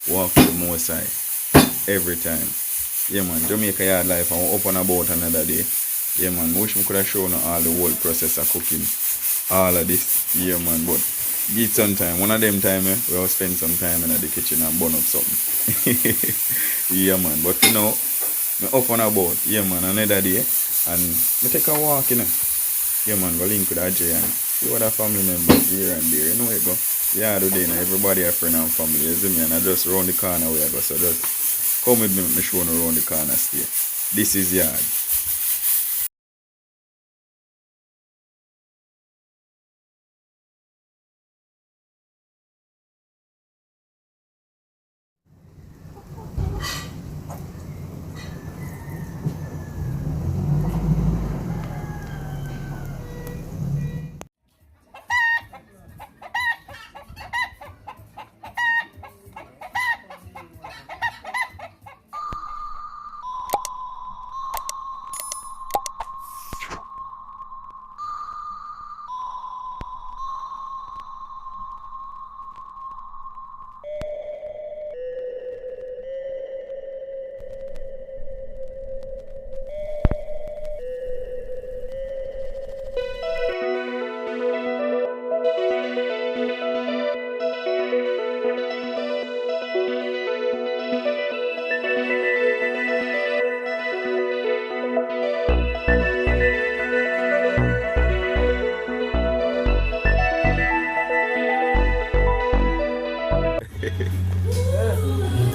Walk with the most high. Every time. Yeah man, Jamaica yard life and we up and about another day. Yeah man, I wish we could have shown all the whole process of cooking. All of this. Yeah man, but give it some time. One of them time we'll spend some time in the kitchen and burn up something. Yeah man, but you know, me up and about, yeah man, another day and me take a walk, you know. Yeah man, go link with AJ and see what our family members here and there, you know where you go. Yeah, today now everybody a friend and family, you see me, and I just round the corner where I go, so just come with me, me show you around the corner stay. This is yard.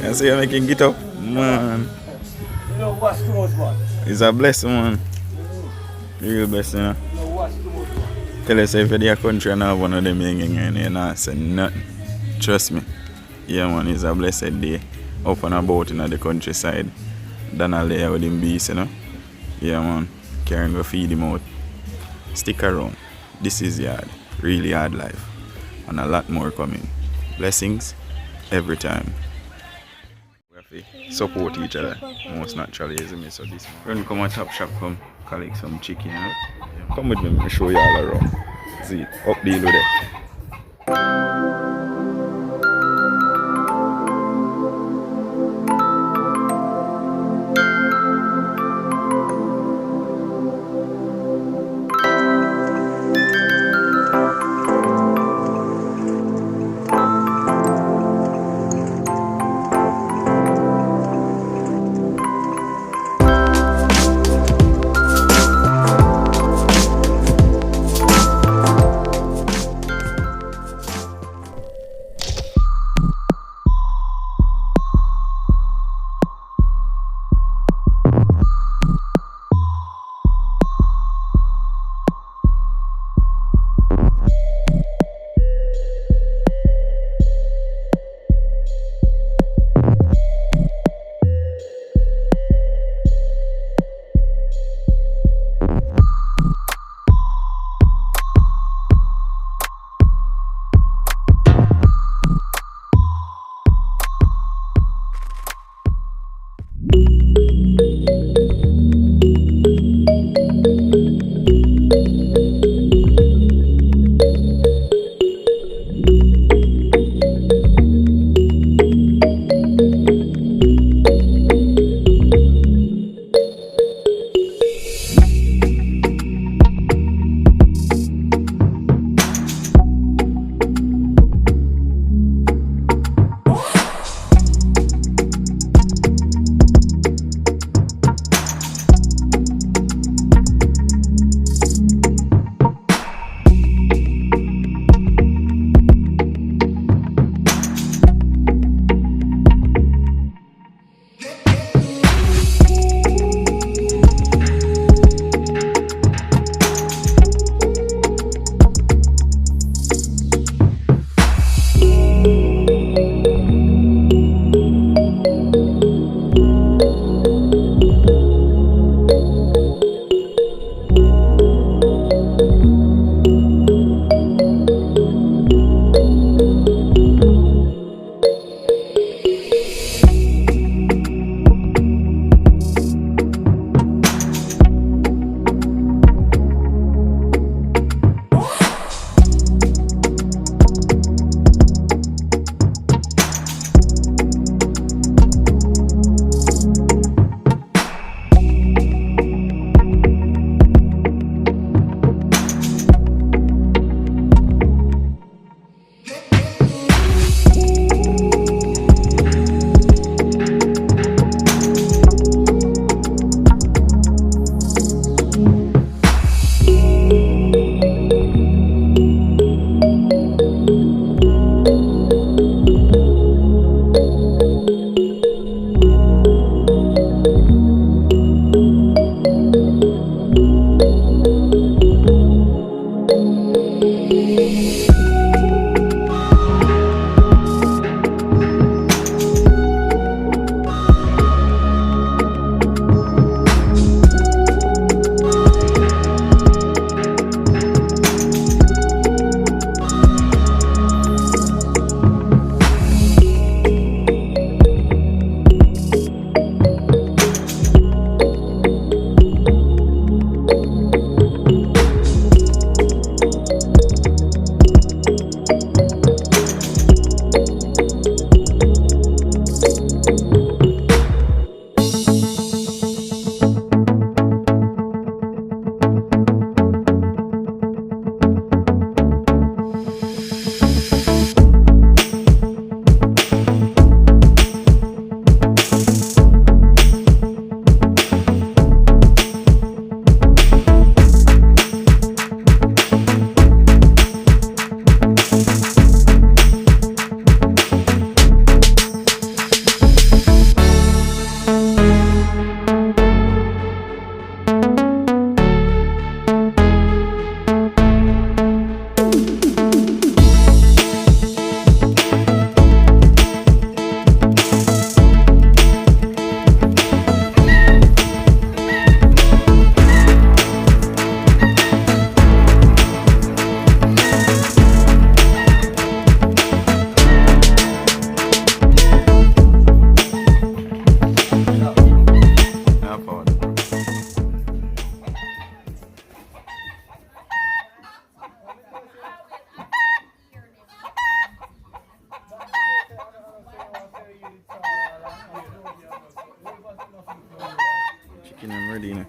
And so you're making get up, man. You know what's those one? It's a blessing, man. Real blessing, you know. You know what's those one? Tell us if you're a country and have one of them hanging and you're not saying nothing. Trust me. Yeah man, it's a blessed day. Up and about in the countryside. Donald there with him beast, you know. Yeah man. Karen go feed him out. Stick around. This is yard. Really hard life. And a lot more coming. Blessings every time. We have to support each other. Most naturally, isn't it? So this man. When we come and Top Shop, come collect some chicken, you know. Come with me, I'll show you all around. See, up the hill there. Ready, you know.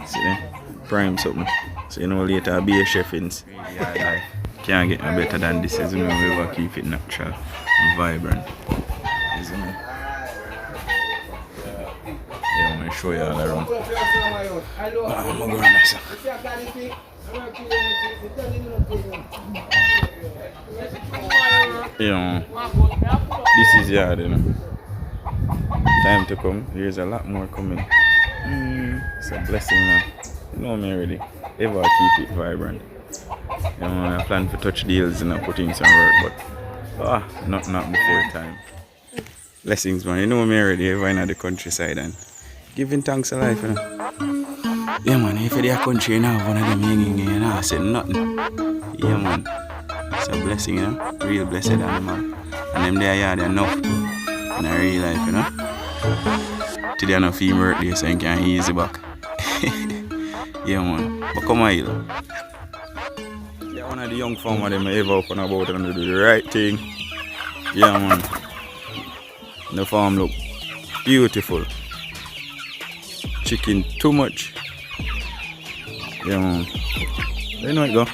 See there? Prime something. So you know later I'll be a chef in. Yeah, can't get no better than this, isn't it? We will keep it natural and vibrant. Isn't it? Yeah, I'm gonna show you all around. I'm gonna go on this. Yeah, this is yard, you know. Time to come. There's a lot more coming. It's a blessing, man. You know me already. Ever keep it vibrant. You know, I plan to touch deals and put in some work, but not before time. Blessings, man. You know me already. Ever in the countryside and giving thanks to life, you know. Yeah, man. If you're a country now, one of them hanging, you know, I said nothing. Yeah, man. It's a blessing, you know. Real blessed animal. And them there, yeah, they're enough in a real life, you know. Today I don't feel birthday, so you can easy back. Yeah, man. But come on, you. Yeah, one of the young farmers them ever up and about and do the right thing. Yeah, man. The farm look beautiful. Chicken too much. Yeah, man. You know it go.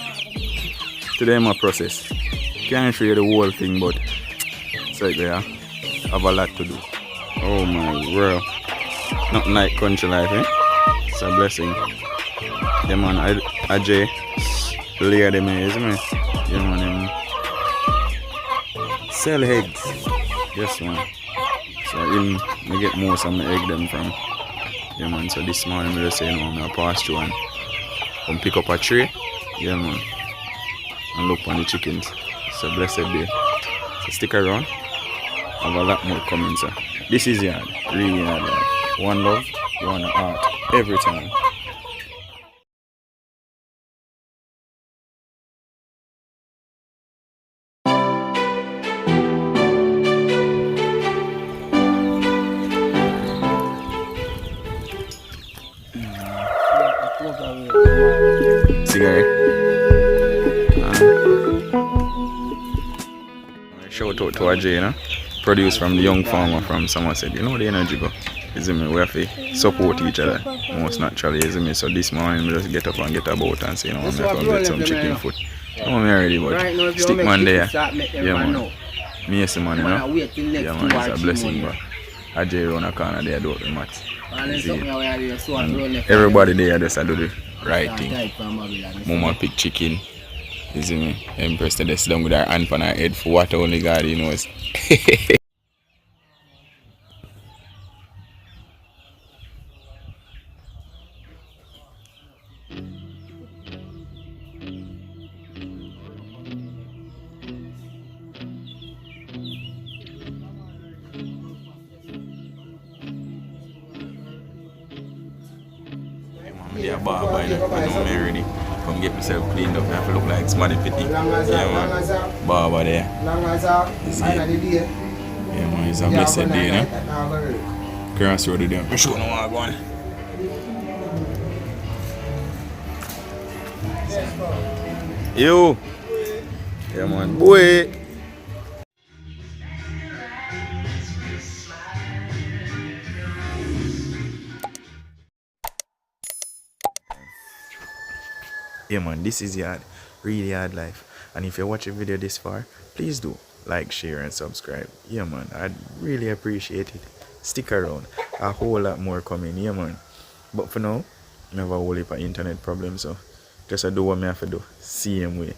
Today my process. Can't show you the whole thing, but it's like there. Have a lot to do. Oh my world. Nothing like country life, eh? It's a blessing. Yeah, man. Ajay. Layer them here, isn't it? Yeah, man. Sell eggs. Yes, man. So I get most of my egg them from. Yeah, man. So this morning I just say, I'm going to pass through and come pick up a tray. Yeah, man. And look on the chickens. It's a blessed day. So stick around. I have a lot more coming, sir. This is yard. Really yard. One love, one heart. Every time. Cigarette. Shout out to Ajay, you know? Produced from the young farmer from Somerset. You know the energy go. Isn't me? We have to support each other most naturally, isn't me? So this morning we just get up and get about and say, you know, I'm going to get some chicken food. No, I'm ready, but stick man there. Yeah, man. Me yes, man, you know? Yeah, man, it's a blessing, but Ajay run a corner there, do the maths. Everybody there just do the right thing. Mama pick chicken. You see me? Empress to sit down with her hand on her head for what only God knows. Yeah, barber, you know, I'm ready. Come get myself cleaned up. I have to look like Smarty Pitty. Yeah, man. Barber there. You see it? Yeah, man, it's a blessed day, you know? Crossroad there. I'm sure no one going. Yo! Yeah, man. Boy! Yeah, man, this is yard, really hard life. And if you watch a video this far, please do like, share, and subscribe. Yeah, man, I'd really appreciate it. Stick around, a whole lot more coming. Yeah, man. But for now, I have a whole heap of internet problems, so just do what I have to do. Same way.